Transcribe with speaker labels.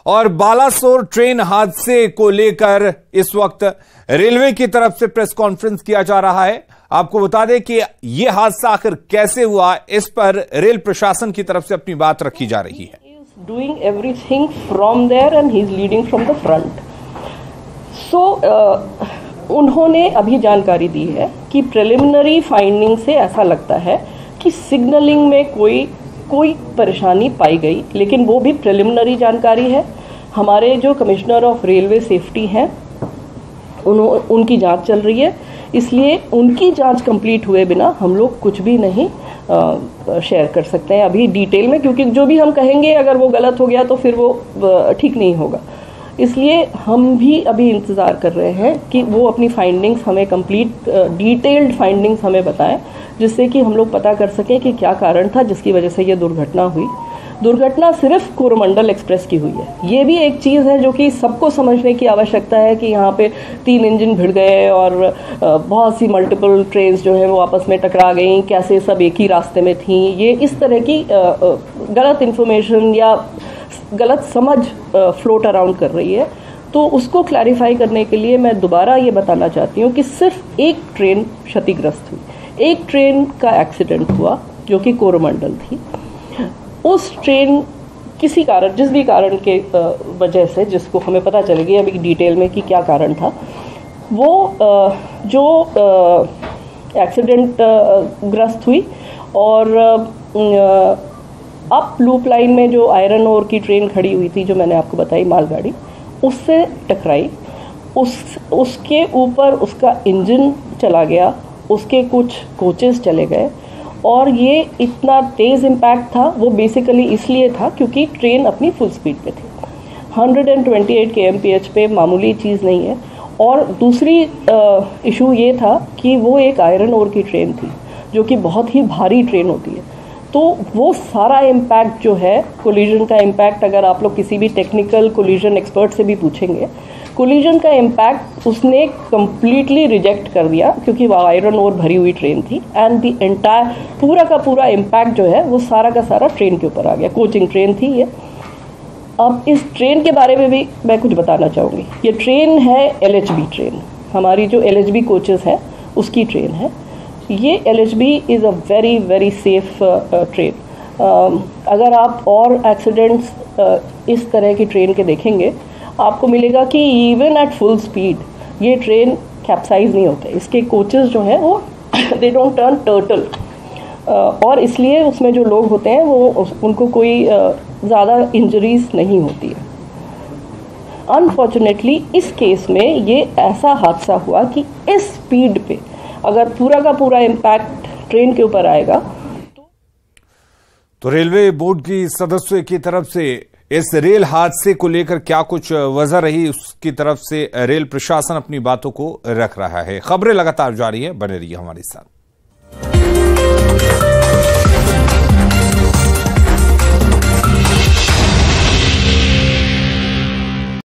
Speaker 1: और बालासोर ट्रेन हादसे को लेकर इस वक्त रेलवे की तरफ से प्रेस कॉन्फ्रेंस किया जा रहा है। आपको बता दें कि यह हादसा आखिर कैसे हुआ, इस पर रेल प्रशासन की तरफ से अपनी बात रखी जा रही है।
Speaker 2: Doing everything from there and he's leading from the front. So उन्होंने अभी जानकारी दी है कि प्रिलिमिनरी फाइंडिंग से ऐसा लगता है कि सिग्नलिंग में कोई परेशानी पाई गई, लेकिन वो भी प्रिलिमिनरी जानकारी है। हमारे जो कमिश्नर ऑफ रेलवे सेफ्टी हैं उनकी जांच चल रही है, इसलिए उनकी जांच कंप्लीट हुए बिना हम लोग कुछ भी नहीं शेयर कर सकते हैं अभी डिटेल में, क्योंकि जो भी हम कहेंगे अगर वो गलत हो गया तो फिर वो ठीक नहीं होगा। इसलिए हम भी अभी इंतज़ार कर रहे हैं कि वो अपनी फाइंडिंग्स हमें कंप्लीट डिटेल्ड फाइंडिंग्स हमें बताएं, जिससे कि हम लोग पता कर सकें कि क्या कारण था जिसकी वजह से ये दुर्घटना हुई। दुर्घटना सिर्फ कोरोमंडल एक्सप्रेस की हुई है। ये भी एक चीज़ है जो कि सबको समझने की आवश्यकता है कि यहाँ पे 3 इंजन भिड़ गए और बहुत सी मल्टीपल ट्रेन्स जो है वो आपस में टकरा गई, कैसे सब एक ही रास्ते में थी। ये इस तरह की गलत इन्फॉर्मेशन या गलत समझ फ्लोट अराउंड कर रही है, तो उसको क्लैरिफाई करने के लिए मैं दोबारा ये बताना चाहती हूँ कि सिर्फ एक ट्रेन क्षतिग्रस्त हुई, एक ट्रेन का एक्सीडेंट हुआ जो कि कोरोमंडल थी। उस ट्रेन किसी कारण, जिस भी कारण के वजह से, जिसको हमें पता चलेगी अभी डिटेल में कि क्या कारण था, वो जो एक्सीडेंट ग्रस्त हुई और अप लूप लाइन में जो आयरन ओर की ट्रेन खड़ी हुई थी, जो मैंने आपको बताई मालगाड़ी, उससे टकराई। उसके ऊपर उसका इंजन चला गया, उसके कुछ कोचेस चले गए और ये इतना तेज़ इम्पैक्ट था वो बेसिकली इसलिए था क्योंकि ट्रेन अपनी फुल स्पीड पे थी। 128 kmph पे मामूली चीज़ नहीं है। और दूसरी इशू ये था कि वो एक आयरन ओर की ट्रेन थी जो कि बहुत ही भारी ट्रेन होती है, तो वो सारा इम्पैक्ट जो है, कोलिजन का इम्पैक्ट, अगर आप लोग किसी भी टेक्निकल कोलिजन एक्सपर्ट से भी पूछेंगे, कोलिजन का इम्पैक्ट उसने कम्प्लीटली रिजेक्ट कर दिया क्योंकि वो आयरन ओर भरी हुई ट्रेन थी। एंड द एंटायर पूरा का पूरा इम्पैक्ट जो है वो सारा का सारा ट्रेन के ऊपर आ गया। कोचिंग ट्रेन थी ये। अब इस ट्रेन के बारे में भी मैं कुछ बताना चाहूँगी। ये ट्रेन है LHB ट्रेन, हमारी जो LHB कोचेस है उसकी ट्रेन है। ये LHB is a very very safe train. अगर आप और एक्सीडेंट्स इस तरह की ट्रेन के देखेंगे, आपको मिलेगा कि इवन एट फुल स्पीड ये ट्रेन कैप्साइज नहीं होते। इसके कोचेस जो हैं वो दे डोंट टर्न टर्टल, और इसलिए उसमें जो लोग होते हैं वो उनको कोई ज़्यादा इंजरीज नहीं होती है। अनफॉर्चुनेटली इस केस में ये ऐसा हादसा हुआ कि इस स्पीड पे अगर पूरा का पूरा इम्पैक्ट ट्रेन के ऊपर आएगा
Speaker 1: तो रेलवे बोर्ड की सदस्य की तरफ से इस रेल हादसे को लेकर क्या कुछ वजह रही, उसकी तरफ से रेल प्रशासन अपनी बातों को रख रहा है। खबरें लगातार जारी है, बने रहिए हमारे साथ।